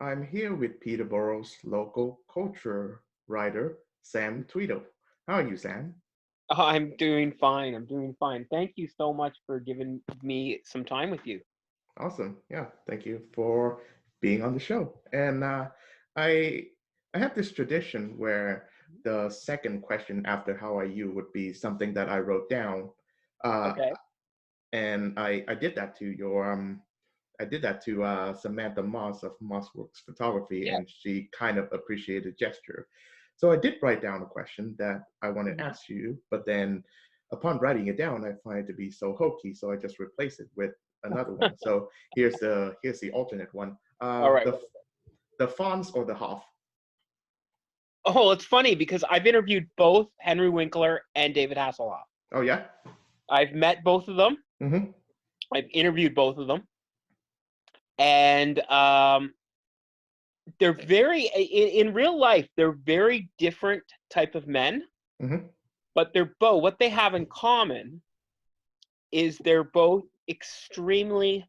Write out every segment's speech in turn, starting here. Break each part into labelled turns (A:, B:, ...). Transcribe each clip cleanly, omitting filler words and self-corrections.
A: I'm here with Peterborough's local culture writer, Sam Tweedle. How are you, Sam?
B: Oh, I'm doing fine. I'm doing fine. Thank you so much for giving me some time with you.
A: Awesome. Yeah, thank you for being on the show. And I I have this tradition where the second question after "How are you" would be something that I wrote down, uh,
B: Okay.
A: and I did that to your I did that to Samantha Moss of Mossworks Photography,
B: Yeah.
A: and she kind of appreciated the gesture. So I did write down a question that I want to
B: Mhm.
A: ask you, but then upon writing it down, I find it to be so hokey, so I just replaced it with another one. So here's the alternate one.
B: All right.
A: The Fawns or the Hoff?
B: Oh, it's funny because I've interviewed both Henry Winkler and David Hasselhoff.
A: Oh yeah.
B: I've met both of them.
A: Mm-hmm.
B: I've interviewed both of them, and they're in real life. They're very different type of men,
A: Mm-hmm.
B: but they're both. What they have in common is they're both extremely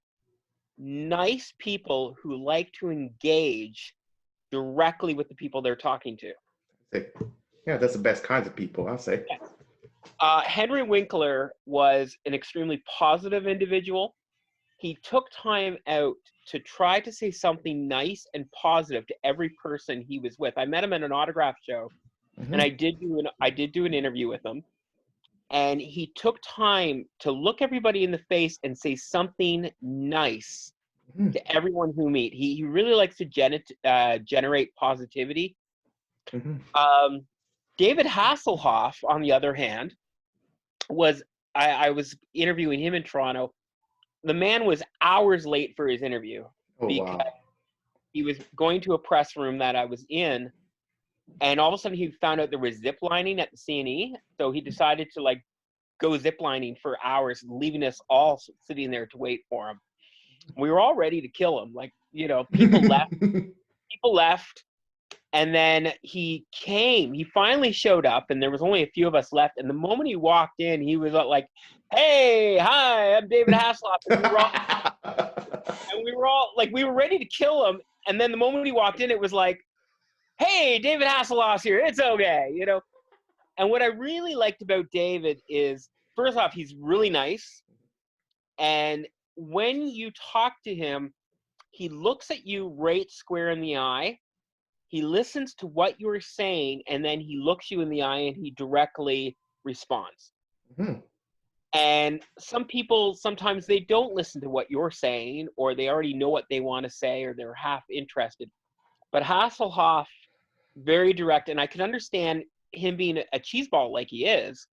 B: nice people who like to engage directly with the people they're talking to.
A: Say, yeah, that's the best kinds of people, I'll say.
B: Yes. Henry Winkler was an extremely positive individual. He took time out to try to say something nice and positive to every person he was with. I met him at an autograph show, and
A: Mm-hmm.
B: I did do an interview with him. And he took time to look everybody in the face and say something nice
A: Mm-hmm.
B: to everyone who meet. He really likes to generate positivity.
A: Mm-hmm.
B: Um, David Hasselhoff, on the other hand, was I was interviewing him in Toronto. The man was hours late for his interview
A: Oh
B: because
A: wow.
B: he was going to a press room that I was in, and all of a sudden he found out there was zip lining at the CNE, so he decided to like go zip lining for hours, leaving us all sitting there to wait for him. We were all ready to kill him. Like, people left, and then he finally showed up, and there was only a few of us left. And the moment he walked in, he was like, "Hey, hi, I'm David Hasselhoff." And we were all like, we were ready to kill him. And then the moment he walked in, it was like, "Hey, David Hasselhoff's here. It's okay." And what I really liked about David is, first off, he's really nice. And when you talk to him, he looks at you right square in the eye. He listens to what you're saying, and then he looks you in the eye and he directly responds.
A: Mhm.
B: And some people, sometimes they don't listen to what you're saying, or they already know what they want to say, or they're half interested. But Hasselhoff, very direct, and I can understand him being a cheeseball like he is.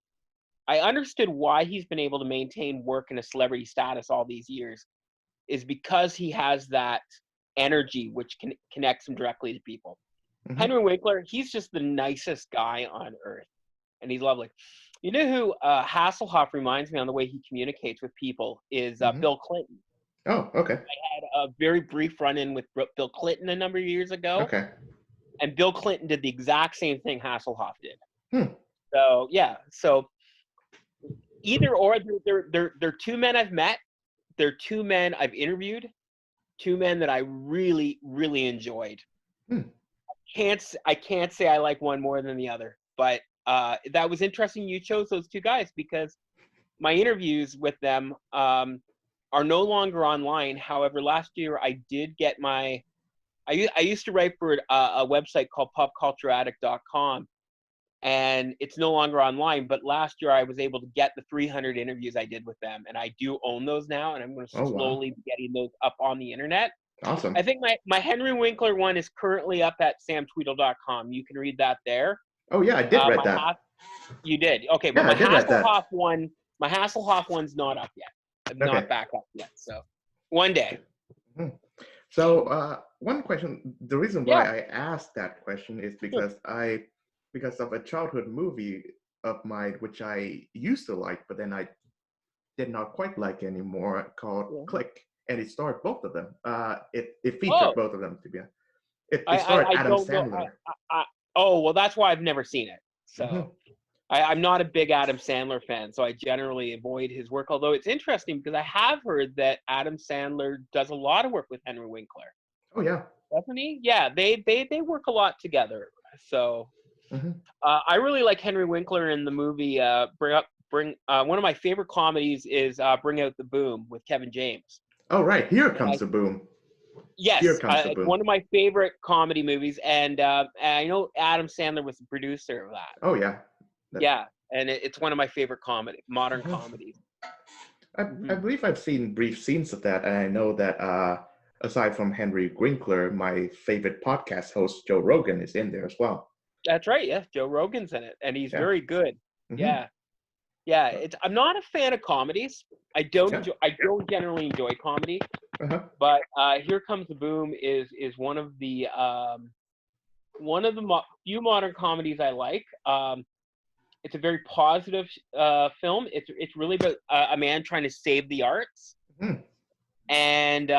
B: I understood why he's been able to maintain work and a celebrity status all these years, is because he has that energy which connects him directly to people.
A: Mhm.
B: Henry Winkler, he's just the nicest guy on earth, and he's lovely. You know who Hasselhoff reminds me on the way he communicates with people is
A: Mhm.
B: Bill Clinton.
A: Oh, okay.
B: Had a very brief run-in with Bill Clinton a number of years ago,
A: Okay.
B: and Bill Clinton did the exact same thing Hasselhoff did.
A: Hmm.
B: So yeah, so either or, they're two men I've met. They're two men I've interviewed. Two men that I really really enjoyed.
A: Hmm.
B: I can't say I like one more than the other, but that was interesting. You chose those two guys because my interviews with them are no longer online. However, last year I did get I used to write for a website called popcultureaddict.com, and it's no longer online. But last year I was able to get the 300 interviews I did with them, and I do own those now, and I'm going to
A: Oh wow.
B: slowly be getting those up on the internet.
A: Awesome.
B: I think my Henry Winkler one is currently up at samtweedle.com. You can read that there.
A: Oh yeah, I did read
B: My
A: that.
B: You did. Okay, but
A: Yeah, I did read that.
B: My Hasselhoff one's not up yet. I'm not
A: Okay.
B: back up yet. So one day.
A: Hmm. So one question. The reason why
B: Yeah.
A: I asked that question is
B: Sure.
A: because of a childhood movie of mine which I used to like, but then I did not quite like anymore, called
B: Yeah.
A: Click, and it starred both of them. It featured
B: Oh,
A: both of them to be. It starred
B: I
A: Adam
B: don't know.
A: Sandler.
B: Oh, well, that's why I've never seen it. So
A: Hmm.
B: I'm not a big Adam Sandler fan, so I generally avoid his work. Although it's interesting because I have heard that Adam Sandler does a lot of work with Henry Winkler.
A: Oh yeah.
B: doesn't he? Yeah, they work a lot together. So
A: Hmm.
B: I really like Henry Winkler in the movie. Bring. One of my favorite comedies is Bring Out the Boom with Kevin James.
A: Oh, right. Here
B: And
A: comes the boom. Here
B: yes,
A: comes the
B: it's
A: boom.
B: one of my favorite comedy movies, and I know Adam Sandler was the producer of that.
A: Oh, yeah. That,
B: Yeah, and it's one of my favorite modern
A: mhm.
B: comedies.
A: I
B: Hmm.
A: believe I've seen brief scenes of that, and I know that aside from Henry Winkler, my favorite podcast host, Joe Rogan, is in there as well.
B: That's right. Yeah, Joe Rogan's in it, and he's
A: Yeah.
B: very good.
A: Hmm.
B: Yeah, yeah. I'm not a fan of comedies.
A: Yeah.
B: I don't generally enjoy comedy,
A: Uh-huh.
B: but Here Comes the Boom is one of the few modern comedies I like. It's a very positive film. It's really about a man trying to save the arts,
A: Hmm.
B: and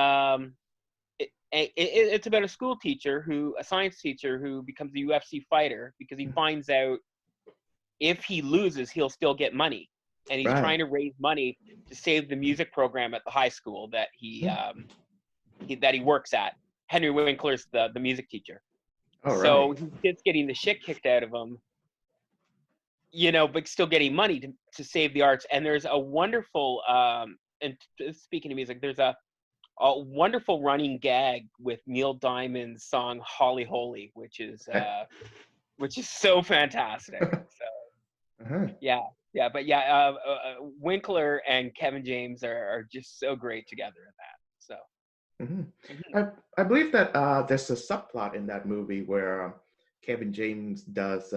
B: it's about a school teacher a science teacher who becomes a UFC fighter because he finds out if he loses, he'll still get money, and he's
A: Right.
B: trying to raise money to save the music program at the high school that he works at. Henry Winkler's the music teacher,
A: All
B: so
A: right.
B: he's just getting the shit kicked out of him, but still getting money to save the arts. And there's a wonderful and speaking of music, there's a wonderful running gag with Neil Diamond's song "Holly Holy," which is so fantastic. So
A: Uh-huh.
B: yeah, but yeah, Winkler and Kevin James are just so great together in that. So
A: Hmm.
B: mhm.
A: I believe that there's a subplot in that movie where Kevin James does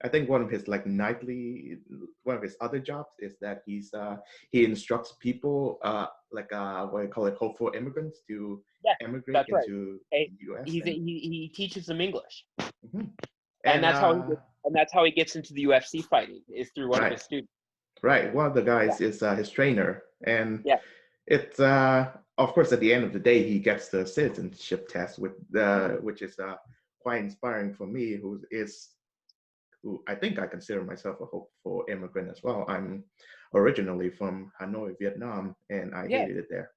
A: I think one of his like nightly one of his other jobs is that he instructs people like what do you call it, hopeful immigrants to
B: Yeah,
A: emigrate
B: that's right.
A: into
B: Hey,
A: the US and
B: he teaches them English,
A: mhm.
B: and
A: And
B: that's how he gets into the UFC fighting is through one of
A: right,
B: his students.
A: right, one of the
B: Yeah,
A: guys is his trainer, and
B: yeah.
A: it's of course at the end of the day he gets the citizenship test with which is quite inspiring for me, who I think I consider myself a hopeful immigrant as well. I'm originally from Hanoi, Vietnam, and I
B: Yeah.
A: hated it there.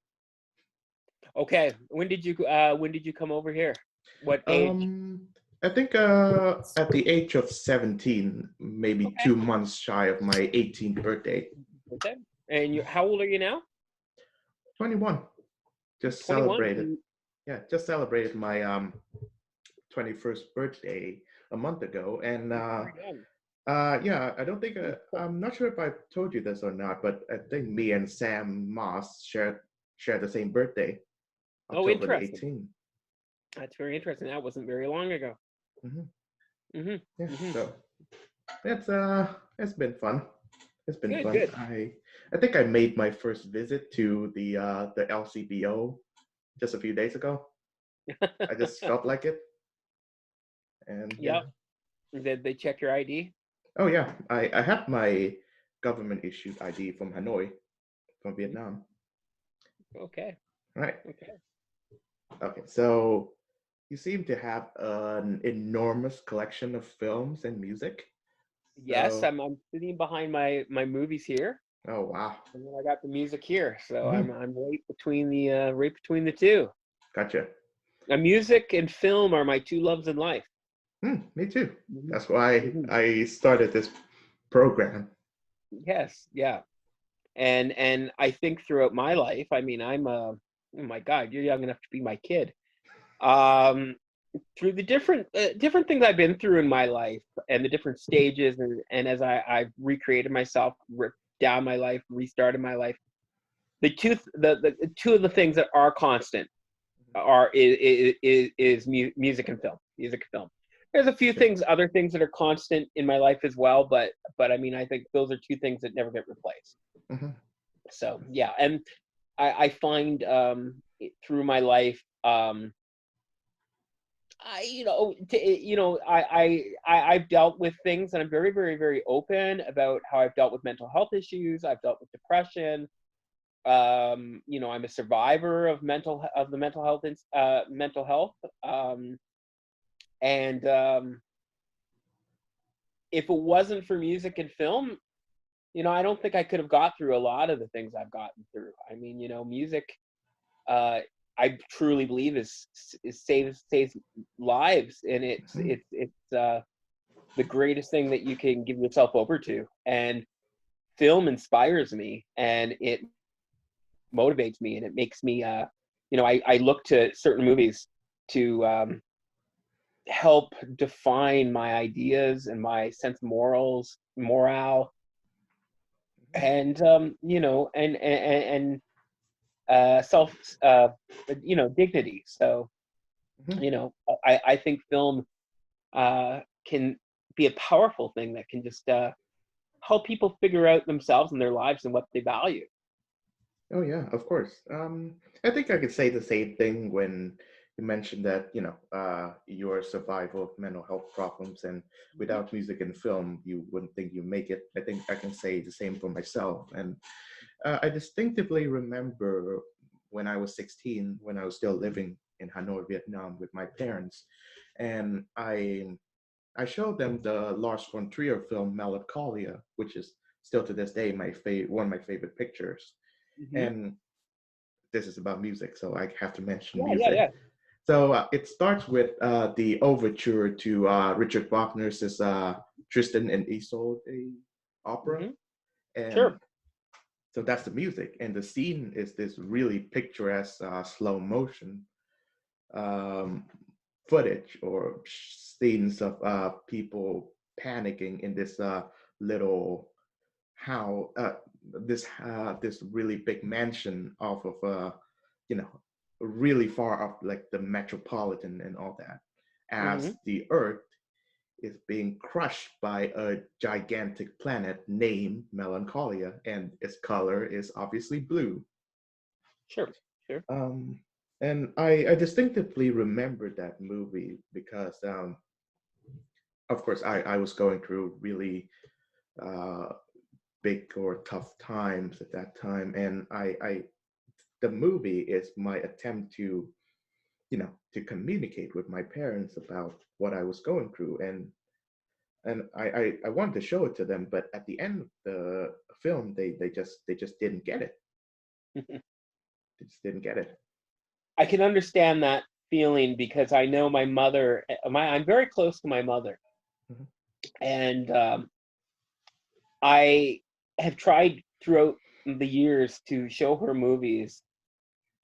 B: Okay. When did you come over here? What age?
A: Um, I think at the age of 17, maybe
B: Okay.
A: 2 months shy of my 18th birthday.
B: Okay. And how old are you now?
A: 21. Just
B: 21.
A: celebrated. Yeah, just celebrated my 21st birthday a month ago, and yeah, I don't think I'm not sure if I told you this or not, but I think me and Sam Moss shared the same birthday,
B: Oh,
A: October the
B: interesting.
A: 18th.
B: That's very interesting. That wasn't very long ago.
A: Hmm.
B: Mhm.
A: Yeah,
B: Mhm.
A: so it's been fun. It's been
B: Good.
A: fun.
B: Good.
A: I think I made my first visit to the LCBO just a few days ago. I just felt like it, and yeah.
B: Yep. Did they check your ID?
A: Oh yeah, I have my government issued ID from Hanoi, from
B: Mhm.
A: Vietnam.
B: Okay.
A: Right.
B: Okay.
A: Okay. So you seem to have an enormous collection of films and music.
B: Yes,
A: So,
B: I'm sitting behind my movies here,
A: oh wow.
B: and then I got the music here. So
A: Hmm.
B: I'm right between the two.
A: Gotcha.
B: Music and film are my two loves in life.
A: Me too.
B: Mhm.
A: That's why
B: Mhm.
A: I started this program.
B: Yes, yeah. And I think throughout my life, I mean, oh my God, you're young enough to be my kid. Um, through the different things I've been through in my life and the different stages, and as I've recreated myself, ripped down my life, restarted my life. The two of the things that are constant is music and film. Music and film. There's a few
A: Sure.
B: other things that are constant in my life as well, but I mean, I think those are two things that never get replaced.
A: Hmm.
B: So yeah, and I find through my life, I I've dealt with things, and I'm very very very open about how I've dealt with mental health issues. I've dealt with depression. I'm a survivor of the mental health. And if it wasn't for music and film, I don't think I could have got through a lot of the things I've gotten through. I mean, music. Uh, I truly believe is saves lives, and it's the greatest thing that you can give yourself over to. And film inspires me, and it motivates me, and it makes me I look to certain movies to help define my ideas and my sense of morale, and self dignity. So
A: Mhm.
B: I think film can be a powerful thing that can just help people figure out themselves and their lives and what they value.
A: Oh yeah, of course. I think I could say the same thing when you mentioned that, your survival of mental health problems, and
B: Mhm.
A: without music and film, you wouldn't think you make it. I think I can say the same for myself. And I distinctively remember when I was 16, when I was still living in Hanoi, Vietnam, with my parents, and I showed them the Lars von Trier film Melancholia, which is still to this day one of my favorite pictures.
B: Mhm.
A: And this is about music, so I have to mention
B: Yeah, yeah,
A: music.
B: yeah.
A: So it starts with the overture to Richard Wagner's Tristan and Isolde opera,
B: Mhm.
A: and
B: Sure.
A: so that's the music, and the scene is this really picturesque slow motion um, footage or scenes of people panicking in this little how this really big mansion off of you know really far off, like the metropolitan and all that, as
B: Mhm.
A: the earth is being crushed by a gigantic planet named Melancholia, and its color is obviously blue.
B: Sure. Sure.
A: um, and I distinctively remember that movie because of course I was going through really uh, big or tough times at that time, and I the movie is my attempt to to communicate with my parents about what I was going through, and I wanted to show it to them, but at the end of the film they just didn't get it. They just didn't get it.
B: I can understand that feeling because I know my mother. I'm very close to my mother,
A: Mhm.
B: and I have tried throughout the years to show her movies,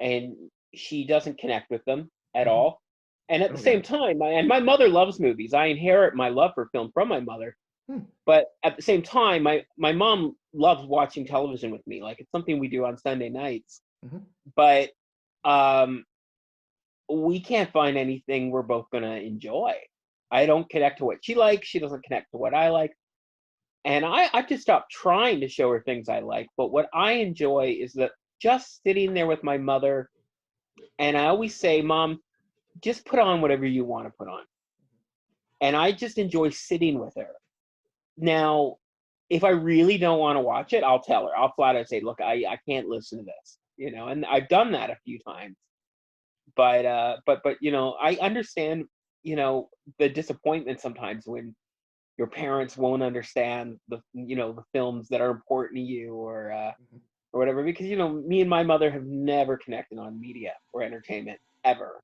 B: and she doesn't connect with them at
A: Mhm.
B: all. And at the
A: Oh
B: same
A: yeah.
B: time, my mother loves movies. I inherit my love for film from my mother.
A: Hmm.
B: But at the same time, my mom loves watching television with me. Like, it's something we do on Sunday nights.
A: Mhm.
B: But um, we can't find anything we're both gonna enjoy. I don't connect to what she likes. She doesn't connect to what I like. And I've just stopped trying to show her things I like. But what I enjoy is that just sitting there with my mother, and I always say, Mom, just put on whatever you want to put on. And I just enjoy sitting with her. Now, if I really don't want to watch it, I'll tell her. I'll flat out say, look, I can't listen to this, and I've done that a few times. But I understand, the disappointment sometimes when your parents won't understand the films that are important to you,
A: Mhm.
B: or whatever, because me and my mother have never connected on media or entertainment ever.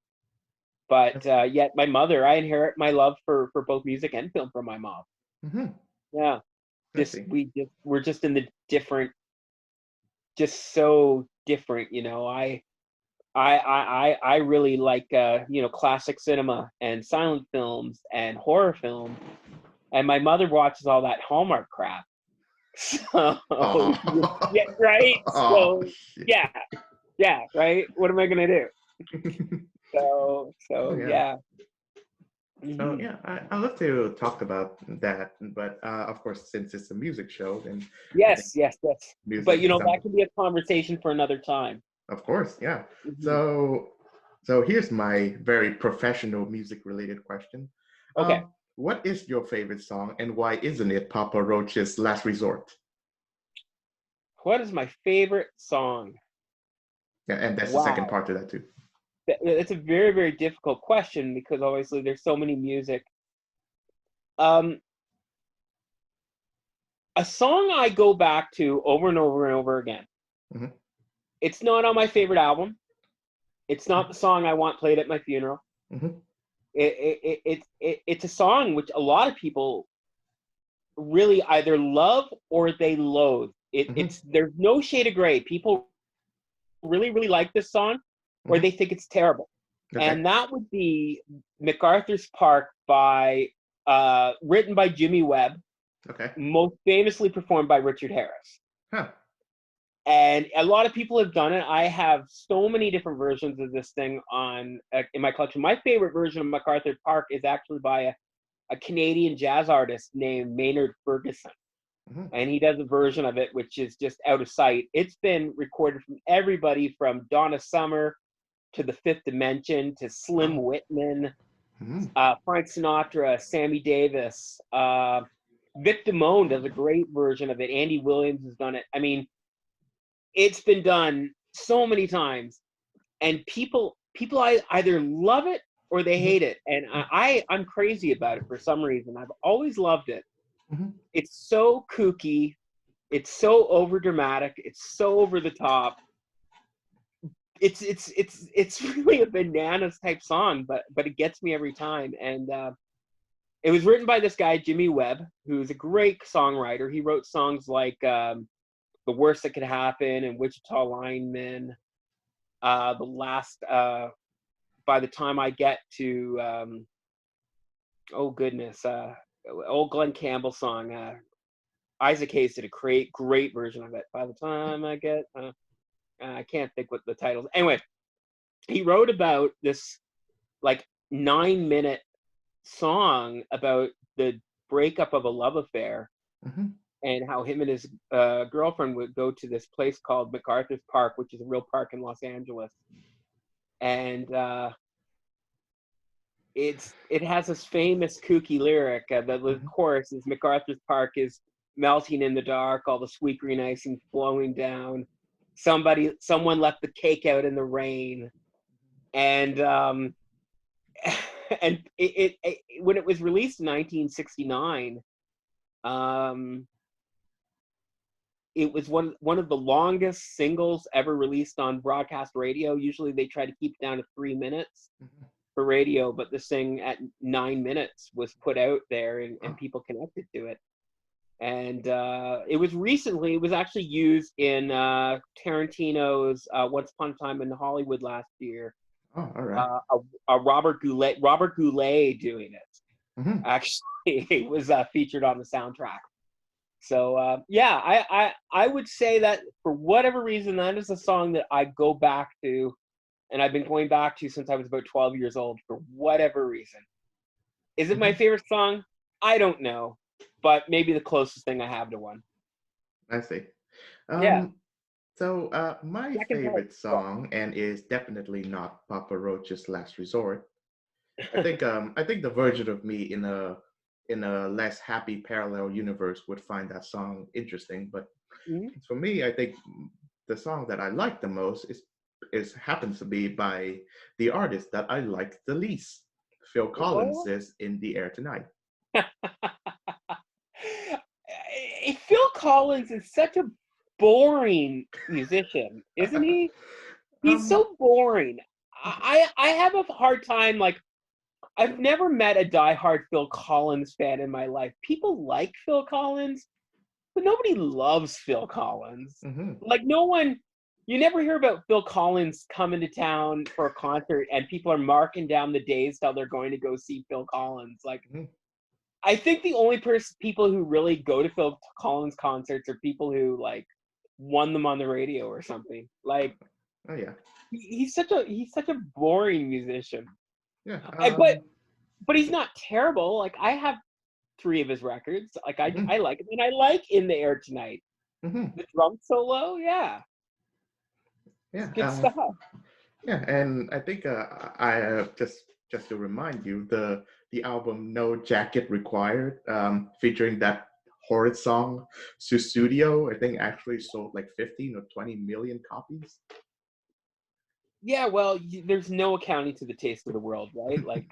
B: But
A: That's
B: yet my mother, I inherit my love for both music and film from my mom.
A: mhm.
B: Yeah,
A: I see.
B: we're just in the different, just so different. I really like classic cinema and silent films and horror films, and my mother watches all that Hallmark crap. So yeah,
A: Oh,
B: right.
A: oh
B: So
A: shit.
B: yeah, yeah, right. What am I gonna do?
A: Oh
B: So
A: yeah.
B: yeah.
A: So
B: Hmm.
A: yeah, I love to talk about that, but of course, since it's a music show, then I think
B: Yes, yes, yes. But
A: music is
B: that
A: something.
B: can be a conversation for another time.
A: Of course, yeah.
B: Hmm.
A: So, so here's my very professional music-related question.
B: Okay.
A: What is your favorite song, and why isn't it Papa Roach's "Last Resort"?
B: What is my favorite song?
A: Yeah, and that's the second
B: Wow.
A: part to that too.
B: It's a very, very difficult question because obviously there's so many music. Um, a song I go back to over and over and over again.
A: Hmm.
B: It's not on my favorite album. It's not the song I want played at my funeral.
A: Mm-hmm.
B: It's a song which a lot of people really either love or they loathe.
A: Mm-hmm.
B: It's there's no shade of gray. People really like this song, or
A: Mm-hmm.
B: they think it's terrible.
A: Okay.
B: And that would be MacArthur's Park by written by Jimmy Webb,
A: Okay.
B: most famously performed by Richard Harris.
A: Huh.
B: And a lot of people have done it. I have so many different versions of this thing on in my collection. My favorite version of MacArthur Park is actually by a Canadian jazz artist named Maynard Ferguson.
A: Mm-hmm.
B: And he does a version of it which is just out of sight. It's been recorded from everybody from Donna Summer to the Fifth Dimension to Slim
A: Wow.
B: Whitman,
A: Mm-hmm.
B: Frank Sinatra, Sammy Davis. Vic Damone does a great version of it. Andy Williams has done it. I mean, it's been done so many times, and people either love it or they
A: Mm-hmm.
B: hate it. And I'm crazy about it for some reason. I've always loved it.
A: Mm-hmm.
B: It's so kooky. It's so over dramatic. It's so over the top. It's really a bananas type song, but it gets me every time. And it was written by this guy Jimmy Webb, who's a great songwriter. He wrote songs like "The Worst That Could Happen" and "Wichita Lineman." The last, by the time I get to, oh goodness, old Glenn Campbell song. Isaac Hayes did a great version of it. By the time I get, I can't think what the title is. Anyway, he wrote about this like 9-minute song about the breakup of a love affair
A: Mm-hmm.
B: and how him and his girlfriend would go to this place called MacArthur's Park, which is a real park in Los Angeles. And it has this famous kooky lyric. The chorus is MacArthur's Park is melting in the dark, all the sweet green icing flowing down. Someone left the cake out in the rain, and and it when it was released in 1969, it was one of the longest singles ever released on broadcast radio. Usually they try to keep it down to 3 minutes
A: Mm-hmm.
B: for radio, but this thing at 9 minutes was put out there, and
A: Oh.
B: people connected to it. And it was actually used in Tarantino's Once Upon a Time in Hollywood last year.
A: Oh, all right.
B: A Robert Goulet doing it.
A: Mm-hmm.
B: Actually, it was featured on the soundtrack. So yeah, I would say that for whatever reason, that is a song that I go back to, and I've been going back to since I was about 12 years old for whatever reason. Is it my
A: Mm-hmm.
B: favorite song? I don't know, but maybe the closest thing I have to one.
A: I see.
B: Yeah,
A: So my
B: second place.
A: favorite song, and is definitely not Papa Roach's Last Resort. I think the version of me in a less happy parallel universe would find that song interesting. But
B: Mhm.
A: for me, I think the song that I like the most is happens to be by the artist that I like the least. Phil Collins
B: Well,
A: is In the Air Tonight.
B: Phil Collins is such a boring musician, isn't he? He's
A: um,
B: so boring. I have a hard time, like, I've never met a diehard Phil Collins fan in my life. People like Phil Collins, but nobody loves Phil Collins.
A: mhm.
B: Like, no one, you never hear about Phil Collins coming to town for a concert and people are marking down the days till they're going to go see Phil Collins. Like,
A: Mhm.
B: I think the only people who really go to Phil Collins concerts are people who like won them on the radio or something. Like,
A: Oh yeah,
B: he's such a boring musician.
A: yeah.
B: But he's not terrible. Like, I have 3 of his records. Like,
A: Mhm.
B: I like it, and I like In the Air Tonight.
A: Mhm.
B: The drum solo, yeah, it's
A: Yeah.
B: good stuff.
A: Yeah, and I think I just to remind you, the album No Jacket Required, featuring that horrid song Studio, I think actually sold like 15 or 20 million copies.
B: Yeah, well, there's no accounting to the taste of the world, right? Like,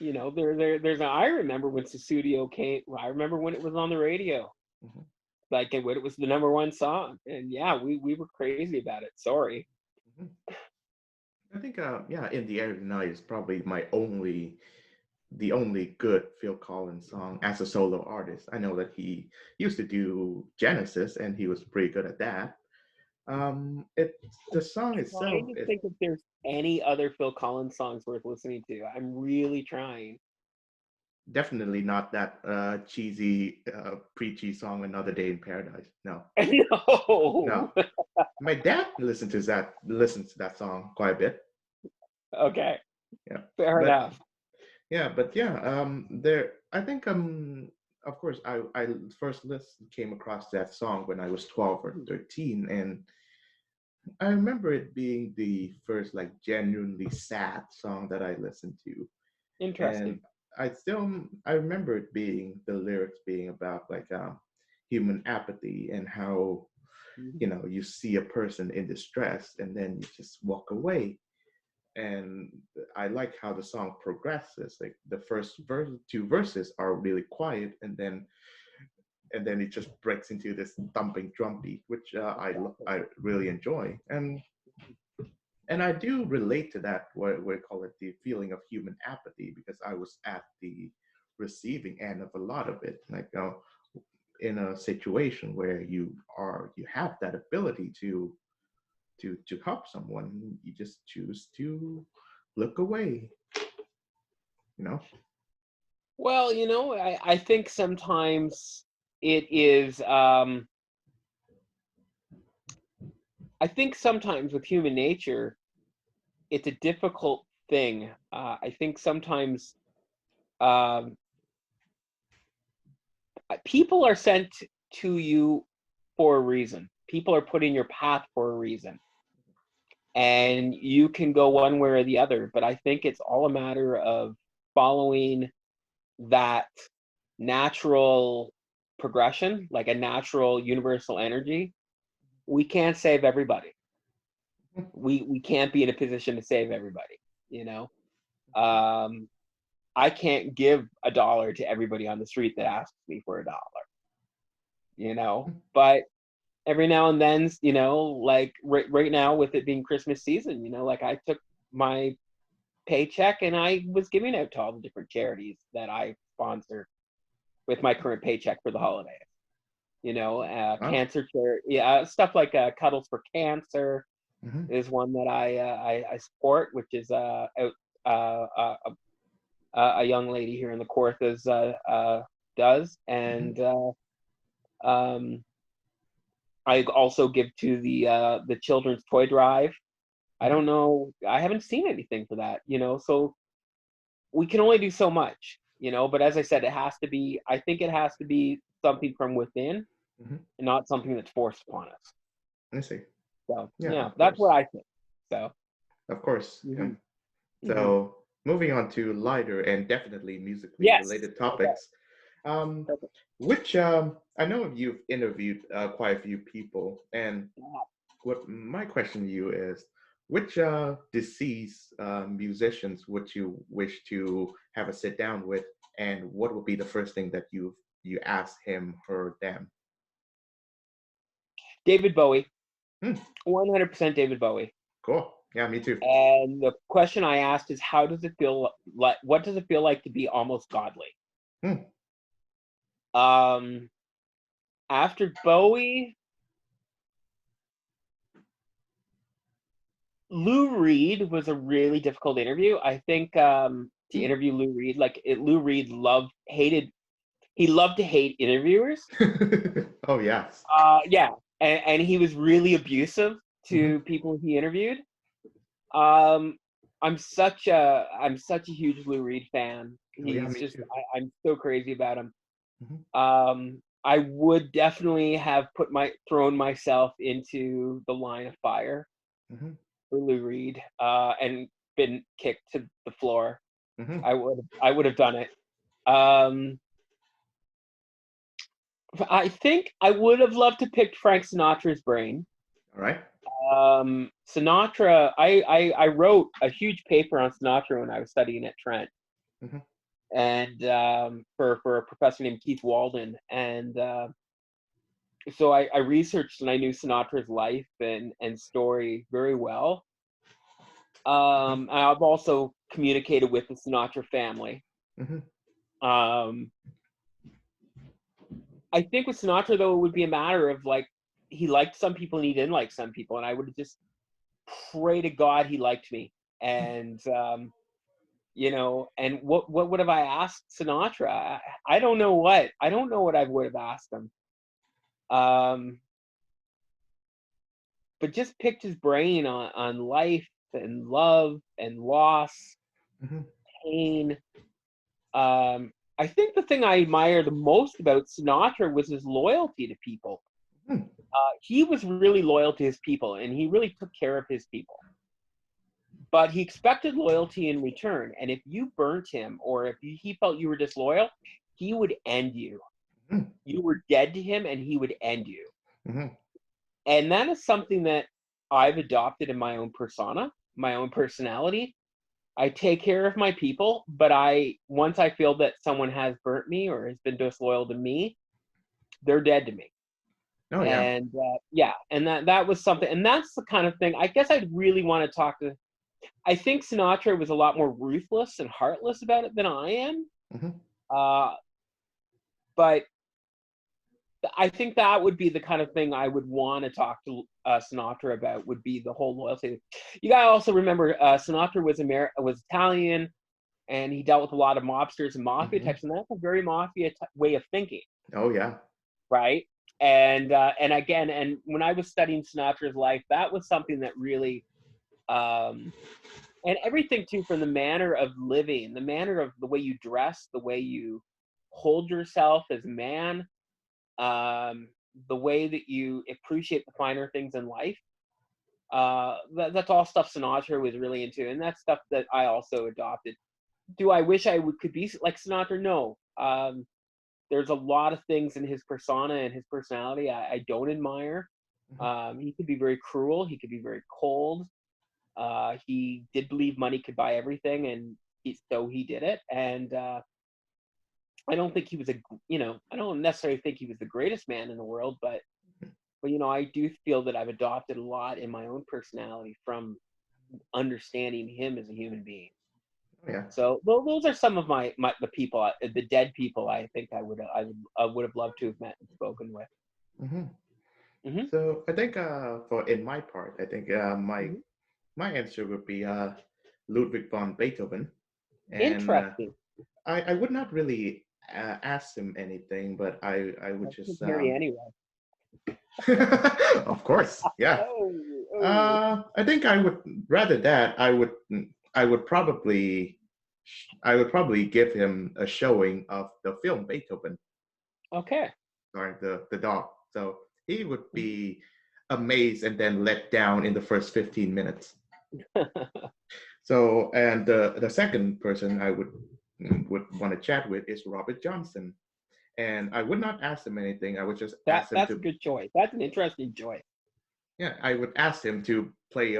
B: I remember when Sussudio came. I remember when it was on the radio, like, and when it was the #1 song, and yeah, we were crazy about it. Sorry.
A: I think, yeah, "In the Air Tonight" is probably the only good Phil Collins song as a solo artist. I know that he used to do Genesis, and he was pretty good at that. It the song
B: Trying
A: itself
B: to
A: is
B: think if there's any other Phil Collins songs worth listening to. I'm really trying.
A: definitely not that cheesy, preachy song "Another Day in Paradise." No, no.
B: No.
A: My dad listens to that song quite a bit.
B: Okay,
A: Yeah,
B: fair
A: but
B: enough.
A: yeah, there. I think of course, I first came across that song when I was 12 or 13, and I remember it being the first like genuinely sad song that I listened to,
B: Interesting.
A: and I remember it being the lyrics being about like human apathy and how you see a person in distress and then you just walk away. And I like how the song progresses. Like the two verses are really quiet, and then it just breaks into this thumping drum beat, which I really enjoy. And I do relate to that, what we call it, the feeling of human apathy, because I was at the receiving end of a lot of it. Like in a situation where you have that ability to help someone, you just choose to look away. You know.
B: Well, I think sometimes it is. I think sometimes with human nature, it's a difficult thing. I think sometimes um, people are sent to you for a reason. People are put in your path for a reason, and you can go one way or the other. But I think it's all a matter of following that natural progression, like a natural universal energy. We can't save everybody. We can't be in a position to save everybody. You know, um, I can't give $1 to everybody on the street that asks me for $1. But every now and then, like right now with it being Christmas season, like I took my paycheck and I was giving out to all the different charities that I sponsor with my current paycheck for the holidays.
A: Wow.
B: Cancer care, yeah, stuff like Cuddles for Cancer
A: Hmm.
B: is one that I support, which is a young lady here in the Kawarthas does,
A: Hmm.
B: and um, I also give to the children's toy drive. I
A: Hmm.
B: don't know, I haven't seen anything for that, so we can only do so much, but as I said, I think it has to be something from within
A: Hmm.
B: and not something that's forced upon us.
A: I see.
B: So
A: Yeah,
B: yeah,
A: of
B: that's what
A: course.
B: I think. So
A: Of course. Yeah.
B: mhm, mhm.
A: So moving on to lighter and definitely musically
B: Yes.
A: related
B: Okay.
A: topics. Um,
B: Perfect.
A: which I know you've interviewed quite a few people, and
B: Yeah.
A: what my question to you is, which deceased musicians would you wish to have a sit down with, and what would be the first thing that you ask him or them?
B: David Bowie,
A: Hmm,
B: 100% David Bowie.
A: cool. Yeah, me too.
B: And the question I asked is, how does it feel like? What does it feel like to be almost godly?
A: Hmm,
B: Um, After Bowie, Lou Reed was a really difficult interview. I think to
A: hmm.
B: interview Lou Reed, Lou Reed he loved to hate interviewers.
A: Oh yes.
B: Yeah, and he was really abusive
A: Hmm.
B: to people he interviewed. Um, I'm such a huge Lou Reed fan.
A: Oh yeah, me too.
B: I'm so crazy about him.
A: Hmm.
B: I would definitely have thrown myself into the line of fire
A: Hmm.
B: for Lou Reed, and been kicked to the floor.
A: Hmm.
B: I would have done it. Um, I think I would have loved to pick Frank Sinatra's brain.
A: All right.
B: Sinatra, I wrote a huge paper on Sinatra when I was studying at Trent,
A: Hmm.
B: and for a professor named Keith Walden, and so I researched and I knew Sinatra's life and story very well. I've also communicated with the Sinatra family.
A: Hmm.
B: Um, I think with Sinatra, though, it would be a matter of like he liked some people and he didn't like some people, and I would just pray to God he liked me. And you know, and what would have I asked Sinatra? I don't know what I would have asked him. Um, but just picked his brain on life and love and loss,
A: Hmm.
B: pain. I think the thing I admire the most about Sinatra was his loyalty to people.
A: Hmm.
B: He was really loyal to his people, and he really took care of his people. But he expected loyalty in return. And if you burnt him, or if he felt you were disloyal, he would end you.
A: Hmm.
B: You were dead to him, and he would end you.
A: Hmm.
B: And that is something that I've adopted in my own persona, my own personality. I take care of my people, but once I feel that someone has burnt me or has been disloyal to me, they're dead to me.
A: Oh yeah.
B: And yeah, and that was something, and that's the kind of thing I guess I'd really want to talk to. I think Sinatra was a lot more ruthless and heartless about it than I am.
A: Hmm.
B: Uh, but I think that would be the kind of thing I would want to talk to Sinatra about. Would be the whole loyalty. You gotta also remember Sinatra was Italian, and he dealt with a lot of mobsters and mafia
A: Hmm.
B: types, and that's a very mafia way of thinking,
A: Oh yeah.
B: right? And again, and when I was studying Sinatra's life, that was something that really, um, and everything too, from the manner of living, the manner of the way you dress, the way you hold yourself as a man, um, the way that you appreciate the finer things in life. That's all stuff Sinatra was really into, and that's stuff that I also adopted. Do I wish could be like Sinatra? No. There's a lot of things in his persona and his personality I don't admire.
A: Hmm.
B: He could be very cruel. He could be very cold. He did believe money could buy everything, and so he did it. And I don't think he was I don't necessarily think he was the greatest man in the world, but I do feel that I've adopted a lot in my own personality from understanding him as a human being.
A: Oh yeah.
B: So those are some of the people, the dead people. I think I would have loved to have met and spoken with.
A: Hmm.
B: Hmm.
A: So I think for in my part, I think my
B: Hmm.
A: my answer would be Ludwig von Beethoven, and
B: Interesting.
A: I would not really ask him anything, but I would
B: I could
A: just
B: marry anyway.
A: of course, yeah.
B: Oh, oh.
A: I think I would rather that I would probably give him a showing of the film Beethoven,
B: Okay.
A: sorry, the dog. So he would
B: Mhm.
A: be amazed and then let down in the first 15 minutes. So, and the second person I would want to chat with is Robert Johnson, and I would not ask him anything. I would just ask him
B: That's a
A: to,
B: good choice. That's an interesting choice.
A: yeah, I would ask him to play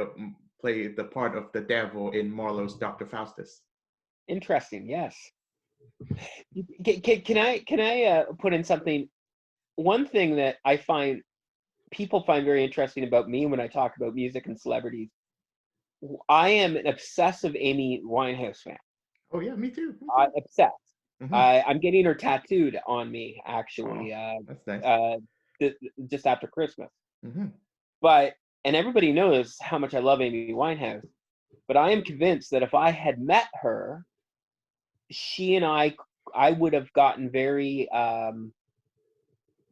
A: the part of the devil in Marlowe's Dr. Faustus.
B: Interesting. Yes. Can I put in something? One thing that I find people find very interesting about me when I talk about music and celebrities. I am an obsessive Amy Winehouse fan.
A: Oh yeah, me
B: I
A: too.
B: obsessed.
A: Hmm.
B: I'm getting her tattooed on me
A: Oh,
B: actually,
A: that's nice.
B: uh, just after Christmas.
A: Hmm.
B: But and everybody knows how much I love Amy Winehouse. But I am convinced that if I had met her, she and I would have gotten very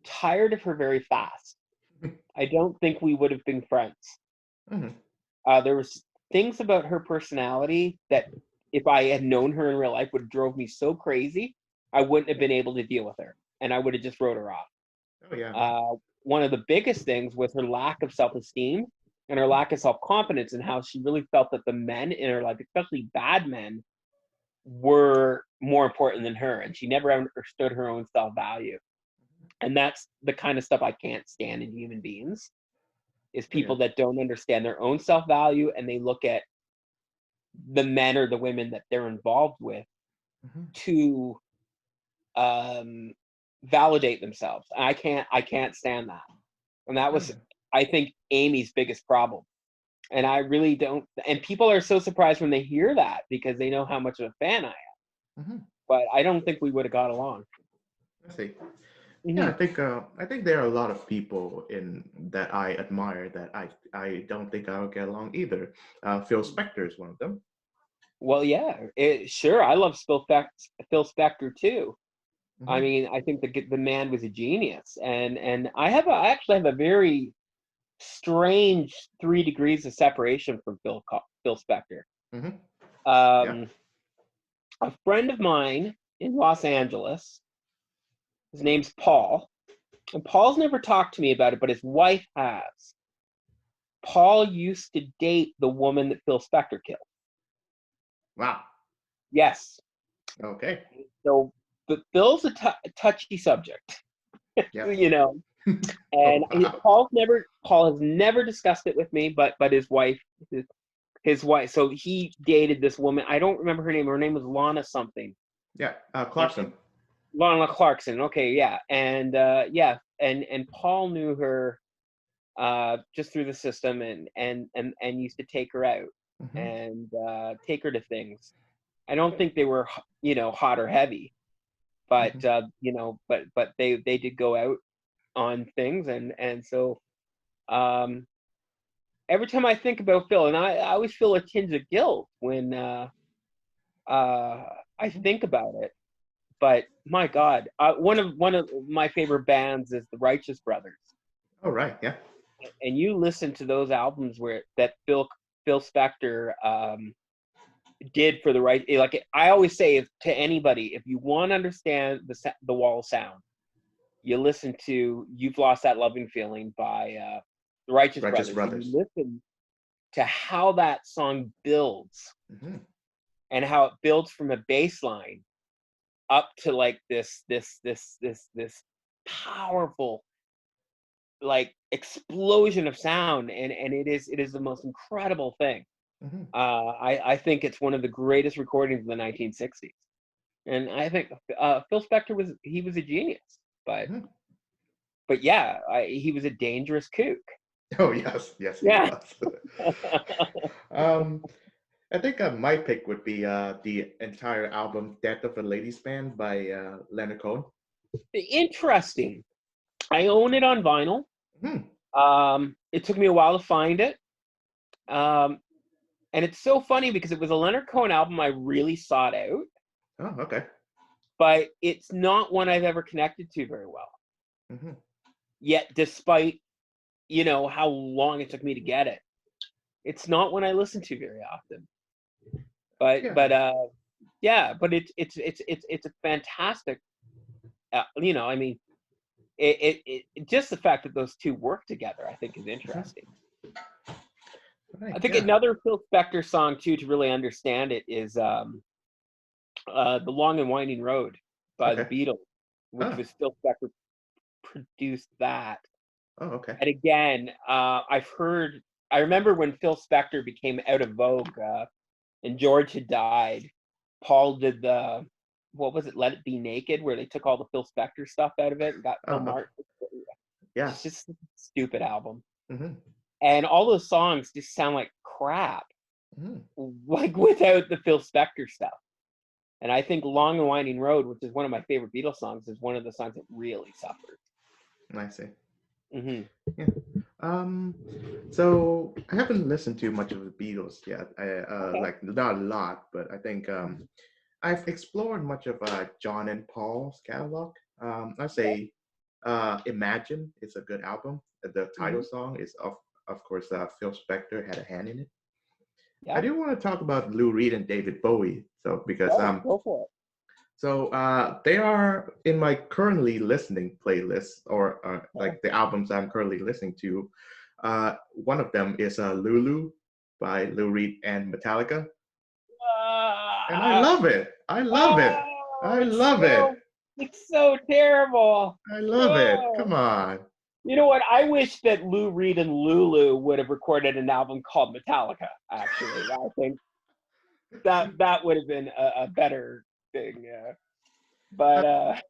B: tired of her very fast. I don't think we would have been friends.
A: Hmm.
B: There was things about her personality that, if I had known her in real life, would have drove me so crazy. I wouldn't have been able to deal with her, and I would have just wrote her off.
A: Oh yeah.
B: One of the biggest things was her lack of self-esteem and her lack of self-confidence, and how she really felt that the men in her life, especially bad men, were more important than her, and she never understood her own self-value. And that's the kind of stuff I can't stand in human beings, is
A: Oh yeah.
B: people that don't understand their own self-value, and they look at the men or the women that they're involved with
A: Hmm.
B: to um, validate themselves. And I can't stand that. And that
A: Oh
B: was,
A: yeah.
B: I think, Amy's biggest problem. And I really don't. And people are so surprised when they hear that because they know how much of a fan I am.
A: Hmm.
B: But I don't think we would have got along.
A: I see. Yeah,
B: Hmm.
A: I think there are a lot of people in that I admire that I don't think I'll get along either. Phil Spector is one of them.
B: Well, yeah, sure. I love Phil Spector too. I
A: Hmm.
B: mean, I think the man was a genius, and I actually have a very strange 3 degrees of separation from Phil Spector.
A: Hmm. Yeah.
B: Um, a friend of mine in Los Angeles, his name's Paul, and Paul's never talked to me about it, but his wife has. Paul used to date the woman that Phil Spector killed.
A: Wow.
B: Yes.
A: Okay.
B: So, but Phil's a touchy subject,
A: Yeah.
B: you know.
A: Oh
B: And
A: wow.
B: Paul has never discussed it with me, but his wife. So he dated this woman. I don't remember her name. Her name was Lana something.
A: Yeah.
B: And
A: Clarkson.
B: Lana Clarkson. Okay, yeah, and yeah, and Paul knew her just through the system, and used to take her out
A: Hmm.
B: and take her to things. I don't think they were hot or heavy, but
A: Hmm.
B: but they did go out on things, and so um every time I think about Phil, and I always feel a tinge of guilt when uh I
A: Hmm.
B: think about it. But my God, one of my favorite bands is the Righteous Brothers,
A: Oh right. Yeah.
B: and you listen to those albums where that Phil Spector did for the right. Like I always say, if to anybody, if you want to understand the Wall sound, you listen to "You've Lost That Loving Feeling" by the Righteous
A: Righteous
B: Brothers, and you
A: Brothers.
B: listen to how that song builds
A: Hmm.
B: and how it builds from a bass line up to like this powerful like explosion of sound, and it is the most incredible thing.
A: Hmm.
B: I think it's one of the greatest recordings of the 1960s, and I think Phil Spector was a genius, but
A: Hmm.
B: yeah, he was a dangerous kook.
A: Oh yes, yes he
B: Yeah.
A: was. um, I think my pick would be the entire album "Death of a Ladies Band" by Leonard Cohen.
B: Interesting. I own it on vinyl.
A: Hmm.
B: It took me a while to find it. Um, and it's so funny because it was a Leonard Cohen album I really sought out,
A: Oh, okay.
B: but it's not one I've ever connected to very well.
A: Hmm.
B: Yet, despite how long it took me to get it, it's not one I listen to very often. But
A: Yeah.
B: yeah, but it's a fantastic. I mean, just the fact that those two work together, I think, is
A: Hmm.
B: interesting. I
A: Right.
B: think
A: Yeah.
B: another Phil Spector song too to really understand it is "The Long and Winding Road" by the
A: Okay.
B: Beatles, which
A: Oh.
B: was Phil Spector produced that.
A: Oh. Okay.
B: And again, I remember when Phil Spector became out of vogue and George had died. Paul did what was it, Let It Be Naked, where they took all the Phil Spector stuff out of it and got
A: Oh.
B: Phil
A: Okay.
B: Martin.
A: Yeah.
B: It's just a stupid album.
A: Hmm.
B: And all those songs just sound like crap,
A: Hmm.
B: like without the Phil Spector stuff. And I think "Long and Winding Road," which is one of my favorite Beatles songs, is one of the songs that really suffered.
A: I see.
B: Hmm.
A: Yeah. Um. So I haven't listened to much of the Beatles yet.
B: Okay.
A: Like not a lot, but I think I've explored much of John and Paul's catalog. I say Imagine is a good album. The title
B: Hmm.
A: song is of course Phil Spector had a hand in it. I
B: Yeah.
A: do want to talk about Lou Reed and David Bowie, so because
B: Oh, go for it.
A: they are in my currently listening playlist, or
B: Okay.
A: like the albums I'm currently listening to. One of them is Lulu by Lou Reed and Metallica, and I
B: Uh,
A: love it. I love it.
B: oh,
A: I love it.
B: it's so terrible.
A: I love it.
B: Oh.
A: Come on.
B: You know what? I wish that Lou Reed and Lulu would have recorded an album called Metallica. Actually, I think that would have been a better thing.
A: Uh,
B: But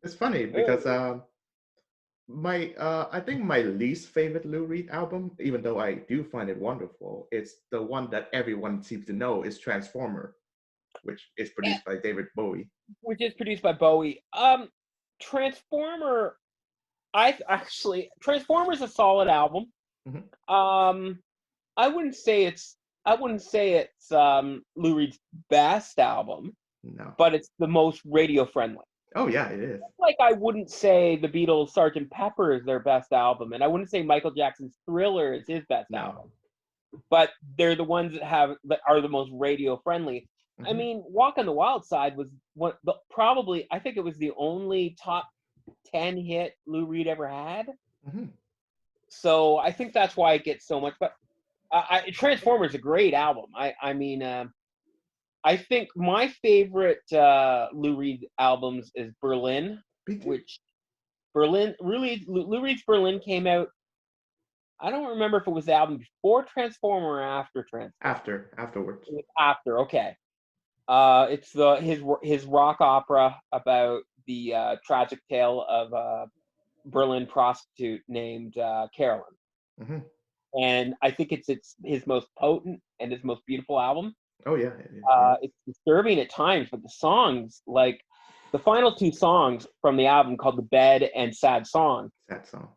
A: it's funny
B: oh,
A: because I think my least favorite Lou Reed album, even though I do find it wonderful, it's the one that everyone seems to know is Transformer, which is
B: Yeah,
A: produced by David Bowie.
B: which is produced by Bowie. Transformer. Transformer's a solid album.
A: Hmm.
B: Um, I wouldn't say it's Lou Reed's best album,
A: No.
B: but it's the most radio friendly.
A: Oh yeah, it is.
B: Like I wouldn't say the Beatles' Sgt. Pepper is their best album, and I wouldn't say Michael Jackson's Thriller is his best
A: No.
B: album. But they're the ones that are the most radio friendly. I
A: Hmm.
B: mean, Walk on the Wild Side was probably I think it was the only top 10 hit Lou Reed ever had.
A: Hmm.
B: So I think that's why it gets so much. But Transformers is a great album. I think my favorite Lou Reed albums is Berlin,
A: Me too.
B: which really Lou Reed's Berlin came out. I don't remember if it was the album before Transformer or after Transformer.
A: Afterwards.
B: It was after, okay. It's his rock opera about the tragic tale of a Berlin prostitute named Carolyn,
A: Hmm.
B: and I think it's his most potent and his most beautiful album.
A: Oh yeah, it is.
B: It's disturbing at times, but the songs, like the final two songs from the album, called "The Bed" and "Sad Song,"
A: Sad song.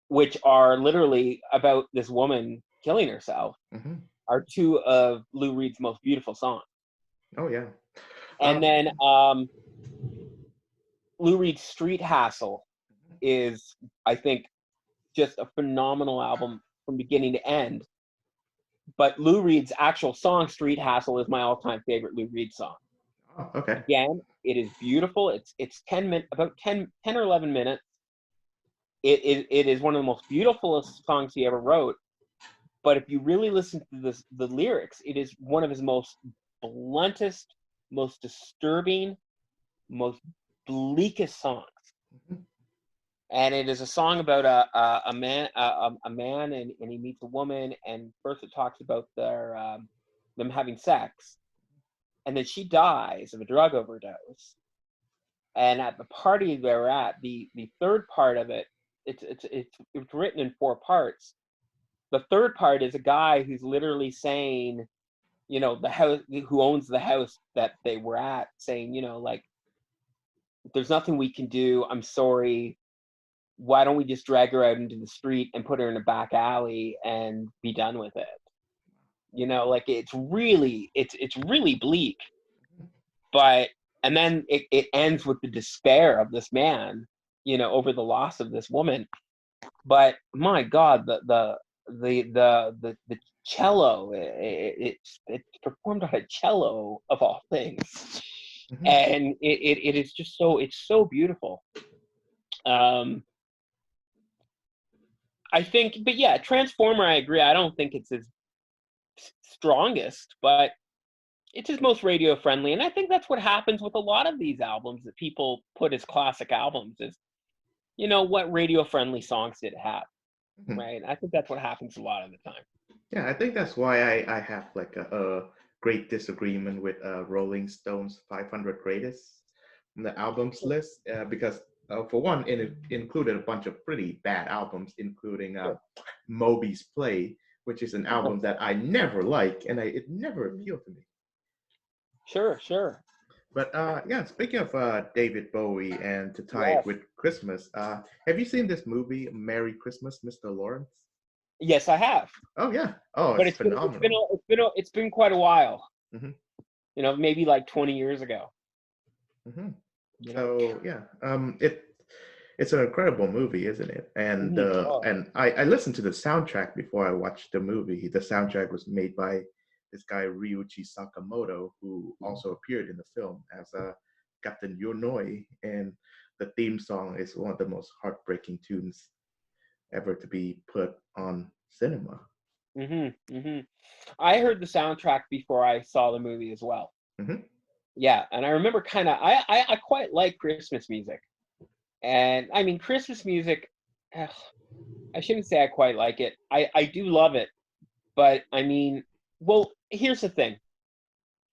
B: which are literally about this woman killing herself,
A: Hmm.
B: are two of Lou Reed's most beautiful songs.
A: Oh yeah.
B: And then Lou Reed's Street Hassle is, I think, just a phenomenal album from beginning to end. But Lou Reed's actual song, Street Hassle, is my all-time favorite Lou Reed song.
A: Oh, okay.
B: Again, it is beautiful. It's 10 or 11 minutes. It is one of the most beautiful songs he ever wrote. But if you really listen to the lyrics, it is one of his most bluntest, most disturbing, most bleakest songs.
A: Hmm.
B: And it is a song about a man and he meets a woman, and first it talks about them having sex, and then she dies of a drug overdose. And at the party they're at, the third part of it, it's written in four parts. The third part is a guy who's literally saying, the house, who owns the house that they were at, saying, like, there's nothing we can do. I'm sorry. Why don't we just drag her out into the street and put her in a back alley and be done with it? Like it's really bleak. But and then it ends with the despair of this man, over the loss of this woman. But my God, the cello, it's performed on a cello of all things,
A: Hmm.
B: and it is just it's so beautiful. I think, but yeah, Transformer, I agree. I don't think it's his strongest, but it's his most radio friendly. And I think that's what happens with a lot of these albums that people put as classic albums is, what radio friendly songs did it have?
A: Hmm.
B: Right. I think that's what happens a lot of the time.
A: Yeah, I think that's why I have like a great disagreement with Rolling Stone's 500 Greatest on the albums list because for one, it included a bunch of pretty bad albums, including
B: Sure.
A: Moby's Play, which is an album that I never like and it never appealed to me.
B: Sure.
A: But yeah, speaking of David Bowie and to tie it
B: Yes.
A: with Christmas, have you seen this movie, Merry Christmas, Mr. Lawrence?
B: Yes, I have.
A: Oh yeah. Oh,
B: But
A: it's phenomenal.
B: it's been quite a while.
A: Hmm.
B: Maybe like 20 years ago.
A: Hmm.
B: You know.
A: So yeah, it's an incredible movie, isn't it? And
B: Oh.
A: and I listened to the soundtrack before I watched the movie. The soundtrack was made by this guy Ryuichi Sakamoto, who also appeared in the film as Captain Yonoi, and the theme song is one of the most heartbreaking tunes ever to be put on cinema.
B: I heard the soundtrack before I saw the movie as well.
A: Hmm.
B: Yeah, and I remember I quite like Christmas music. And I mean, Christmas music, ugh, I shouldn't say I quite like it. I do love it. But I mean, well, here's the thing.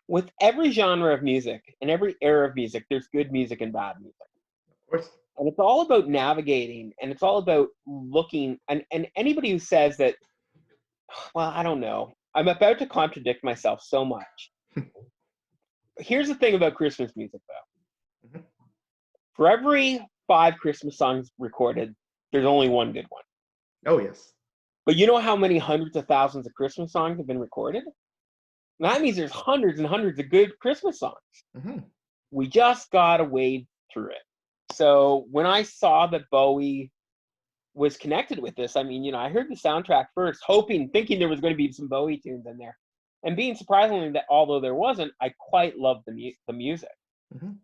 B: With every genre of music and every era of music, there's good music and bad music.
A: Of course.
B: And it's all about navigating, and it's all about looking, and anybody who says that, well, I don't know. I'm about to contradict myself so much. Here's the thing about Christmas music, though.
A: Mhm.
B: For every 5 Christmas songs recorded, there's only one good one.
A: Oh, yes.
B: But you know how many hundreds of thousands of Christmas songs have been recorded? That means there's hundreds and hundreds of good Christmas songs.
A: Hmm.
B: We just gotta wade through it. So when I saw that Bowie was connected with this, I mean, I heard the soundtrack first, thinking there was going to be some Bowie tunes in there, and being surprisingly that although there wasn't, I quite loved the music,
A: Hmm.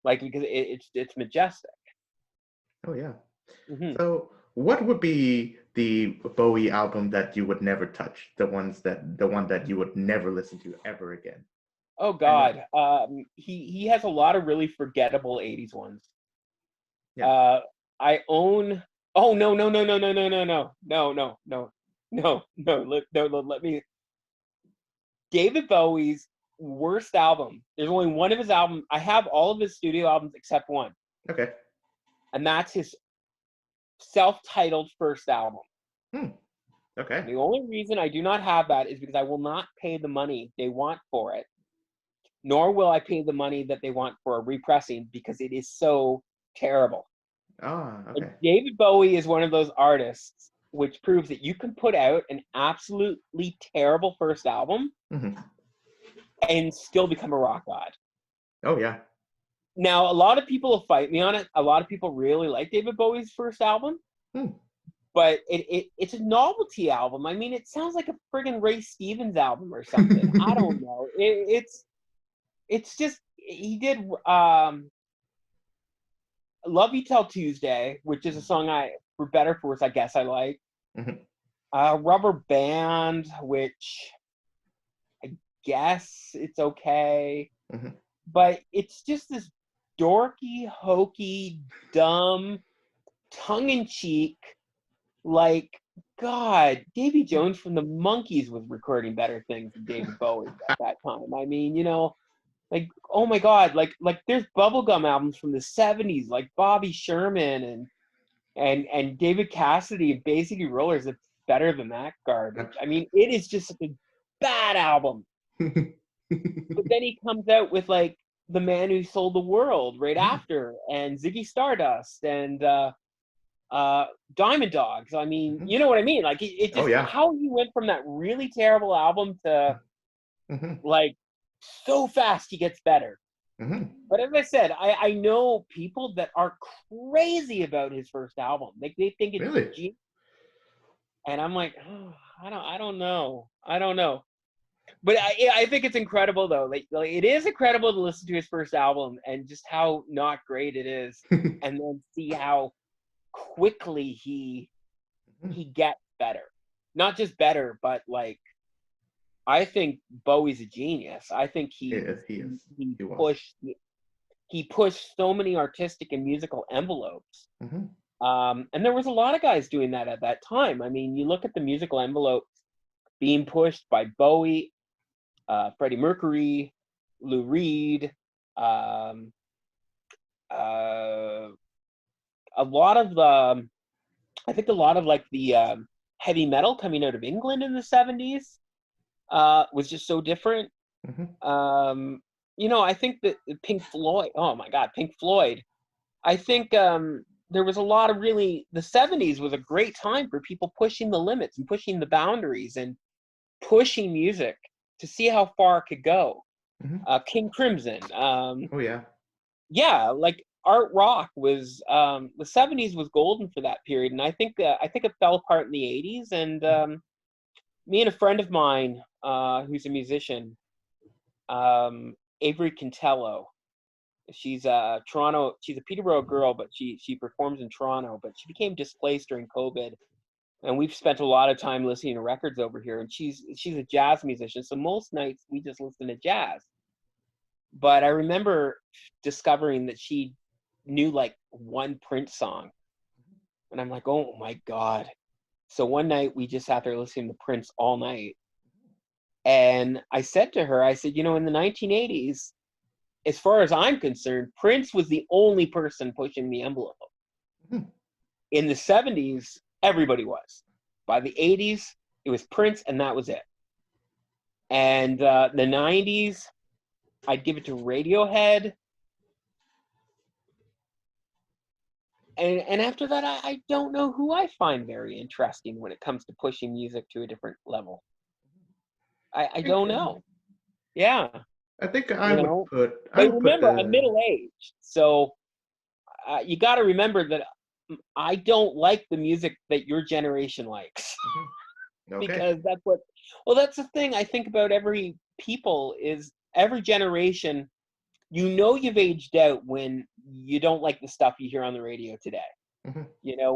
B: like because it's majestic.
A: Oh, yeah.
B: Hmm.
A: So, what would be the Bowie album that you would never touch? The one that you would never listen to ever again?
B: Oh
A: I know.
B: God, he has a lot of really forgettable '80s ones.
A: Yeah.
B: Uh, I own. Oh no no no no no no no no no no no no no let me. David Bowie's worst album. There's only one of his albums. I have all of his studio albums except one,
A: Okay.
B: and that's his self-titled first album.
A: Hmm. Okay.
B: The only reason I do not have that is because I will not pay the money they want for it, nor will I pay the money that they want for a repressing because it is so terrible.
A: Ah,
B: And
A: okay.
B: David Bowie is one of those artists which proves that you can put out an absolutely terrible first album
A: Hmm.
B: and still become a rock god.
A: Oh, yeah.
B: Now, a lot of people will fight me on it. A lot of people really like David Bowie's first album,
A: Hmm.
B: but it's a novelty album. I mean, it sounds like a friggin' Ray Stevens album or something. I don't know. It's just he did Love You Till Tuesday, which is a song for better or for worse, I guess I like.
A: Hmm.
B: Rubber Band, which I guess it's okay,
A: Hmm.
B: but it's just this dorky, hokey, dumb, tongue-in-cheek, like, God, Davy Jones from the Monkees was recording better things than David Bowie at that time. I mean, like, oh my God, like there's bubblegum albums from the '70s, like Bobby Sherman and David Cassidy and Bay City Rollers that's better than that garbage. I mean, it is just such a bad album. But then he comes out with like The Man Who Sold the World right after, and Ziggy Stardust and Diamond Dogs. I mean, you know what I mean? Like it
A: Oh,
B: just
A: yeah.
B: how he went from that really terrible album to
A: Hmm.
B: like so fast he gets better.
A: Hmm.
B: But as I said, I know people that are crazy about his first album. Like they think it's
A: Really?
B: genius. And I'm like, oh, I don't know. But I think it's incredible though. Like it is incredible to listen to his first album and just how not great it is, and then see how quickly he gets better. Not just better, but like I think Bowie's a genius. I think
A: He is. He is.
B: he
A: He was.
B: pushed so many artistic and musical envelopes.
A: Hmm.
B: And there was a lot of guys doing that at that time. I mean, you look at the musical envelopes being pushed by Bowie, Freddie Mercury, Lou Reed, um, uh, a lot of the, I think a lot of like the heavy metal coming out of England in the '70s was just so different.
A: Hmm.
B: I think that Pink Floyd, oh my God, Pink Floyd. I think there was a lot of the '70s was a great time for people pushing the limits and pushing the boundaries and pushing music to see how far it could go.
A: Hmm.
B: King Crimson.
A: Oh, yeah.
B: Yeah, like art rock was the '70s was golden for that period, and I think it fell apart in the '80s. And me and a friend of mine who's a musician, Avery Cantello. She's a Toronto. She's a Peterborough girl, but she performs in Toronto. But she became displaced during COVID, and we've spent a lot of time listening to records over here. And she's a jazz musician, so most nights we just listen to jazz. But I remember discovering that she knew like one Prince song, and I'm like, oh my God. So one night we just sat there listening to Prince all night, and I said to her, I said, in the 1980s, as far as I'm concerned, Prince was the only person pushing the envelope.
A: Mhm.
B: In the 70s, everybody was. By the 80s, it was Prince, and that was it. And the 90s, I'd give it to Radiohead. And after that, I don't know who I find very interesting when it comes to pushing music to a different level. I
A: I think,
B: don't know. Yeah,
A: I think
B: you know.
A: I
B: But
A: would put
B: remember, I'm
A: the
B: middle-aged, so you got to remember that I don't like the music that your generation likes.
A: Mhm. Okay.
B: Because that's what, well, that's the thing I think about every people is every generation, you've aged out when you don't like the stuff you hear on the radio today.
A: Mhm.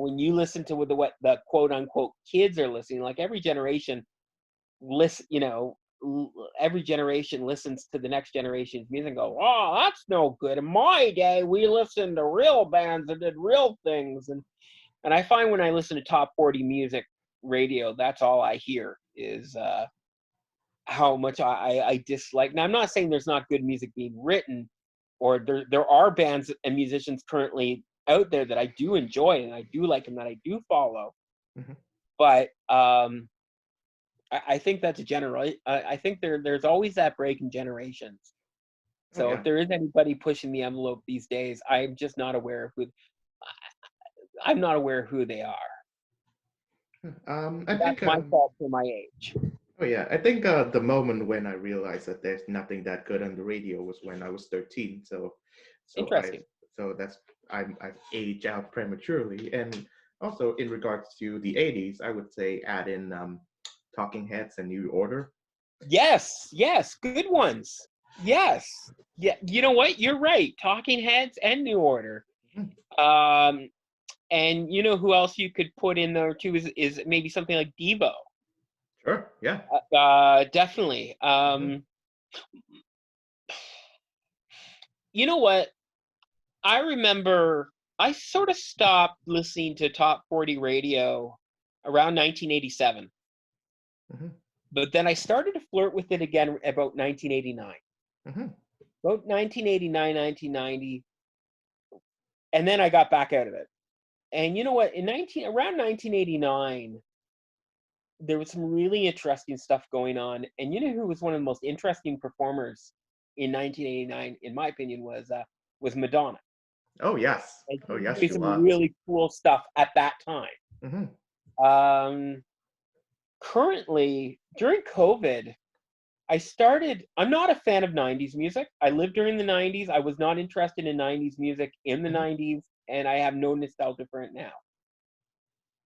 B: When you listen to what the quote unquote kids are listening, like every generation listen, every generation listens to the next generation's music and go, oh, that's no good. In my day, we listened to real bands that did real things. And I find when I listen to top 40 music radio, that's all I hear is how much I dislike. Now, I'm not saying there's not good music being written, or there are bands and musicians currently out there that I do enjoy and I do like and that I do follow.
A: Mhm.
B: But I think that's a general. I think there's always that break in generations.
A: Oh
B: So if
A: yeah.
B: there is anybody pushing the envelope these days, I'm just not aware of who. I'm not aware who they are.
A: I
B: That's
A: think
B: my fault for my age.
A: oh yeah, I think the moment when I realized that there's nothing that good on the radio was when I was 13. So I
B: Interesting.
A: so that's I've aged out prematurely. And also in regards to the 80s, I would say add in Talking Heads and New Order.
B: Yes, good ones. Yes. Yeah, you know what? You're right. Talking Heads and New Order.
A: Mhm.
B: Um, and you know who else you could put in there too is maybe something like Devo.
A: Sure, yeah.
B: Definitely.
A: Mhm.
B: You know what? I remember I sort of stopped listening to top 40 radio around 1987,
A: Mhm.
B: but then I started to flirt with it again about 1989.
A: Mhm.
B: About 1989, 1990, and then I got back out of it. And you know what? Around 1989, there was some really interesting stuff going on. And you know who was one of the most interesting performers in 1989, in my opinion, was Madonna.
A: Oh yes.
B: And she
A: Oh
B: was
A: yes,
B: doing
A: she
B: some
A: was.
B: really cool stuff at that time.
A: Mhm.
B: Um, Currently, during COVID, I'm not a fan of 90s music. I lived during the 90s. I was not interested in 90s music in the
A: Mhm.
B: 90s, and I have no nostalgia for it now.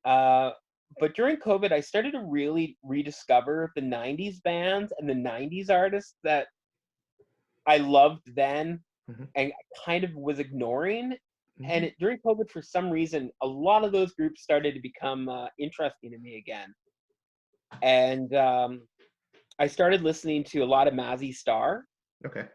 B: Uh, but during COVID, I started to really rediscover the 90s bands and the 90s artists that I loved then
A: Mhm.
B: and kind of was ignoring.
A: Mhm.
B: And during COVID, for some reason, a lot of those groups started to become interesting to me again. And I started listening to a lot of Mazzy Star.
A: Okay.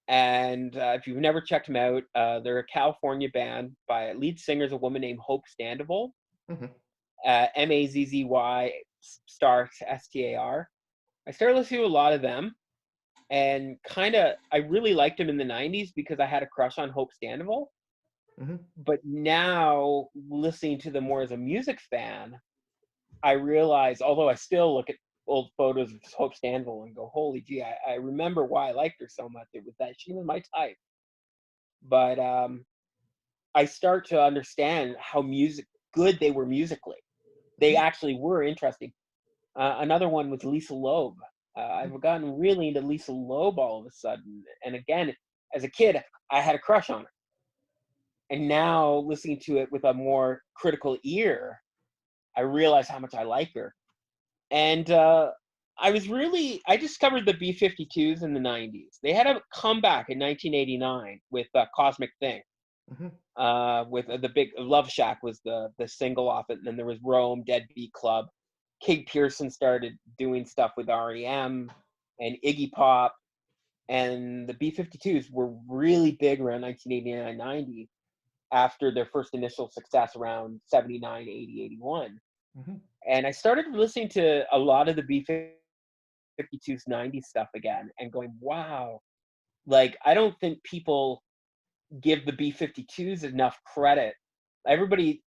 B: And if you've never checked them out, they're a California band by lead singer is a woman named Hope Standable,
A: Mhm.
B: Mazzy Star Star. I started listening to a lot of them, and I really liked them in the '90s because I had a crush on Hope Standable.
A: Mhm.
B: But now listening to them more as a music fan, I realize, although I still look at old photos of Hope Stanville and go, holy gee, I remember why I liked her so much. It was that she was my type. But I start to understand how good they were musically. They
A: Mhm.
B: actually were interesting. Another one was Lisa Loeb. I've gotten really into Lisa Loeb all of a sudden. And again, as a kid, I had a crush on her. And now listening to it with a more critical ear, I realize how much I like her. And I discovered the B-52s in the 90s. They had a comeback in 1989 with Cosmic Thing.
A: Mhm.
B: With the big Love Shack was the single off it, and then there was Rome, Deadbeat Club. Kate Pearson started doing stuff with REM and Iggy Pop, and the B-52s were really big around 1989, 90 after their first initial success around 79, 80, 81.
A: Mhm.
B: And I started listening to a lot of the B-52s 90s stuff again and going, wow, like I don't think people give the B-52s enough credit everybody,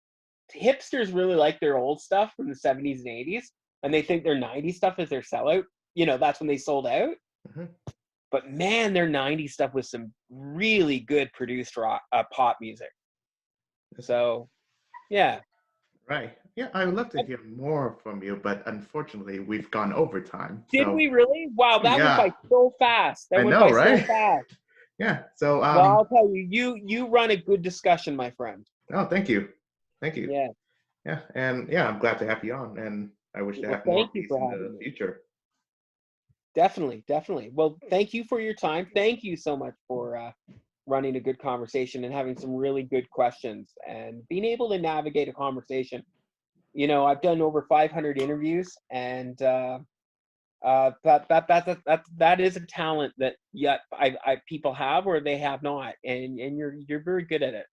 B: hipsters really like their old stuff from the 70s and 80s, and they think their 90s stuff is their sellout. That's when they sold out.
A: Mm-hmm.
B: But man, their 90s stuff was some really good produced rock, pop music. So, yeah.
A: Right. Yeah, I would love to hear more from you, but unfortunately, we've gone over time.
B: Did
A: So,
B: we really? Wow, that went
A: yeah,
B: by so fast. That
A: I
B: went
A: know,
B: by so
A: right?
B: fast.
A: Yeah. So,
B: Well, I'll tell you, you run a good discussion, my friend.
A: oh, thank you. Thank you.
B: Yeah.
A: Yeah. And yeah, I'm glad to have you on, and I wish to
B: Well,
A: have more of
B: thank you
A: these
B: for
A: in
B: having
A: the
B: me.
A: future.
B: Definitely, definitely. Well, thank you for your time. Thank you so much for running a good conversation and having some really good questions and being able to navigate a conversation. I've done over 500 interviews, and that is a talent that yet people have or they have not, and you're very good at it.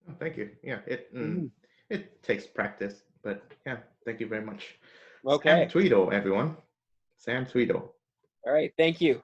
A: Oh, thank you. Yeah,
B: Mhm.
A: it takes practice, but yeah, thank you very much. Sam
B: Okay.
A: Tweedle, everyone. Sam Tweedle.
B: All right. Thank you.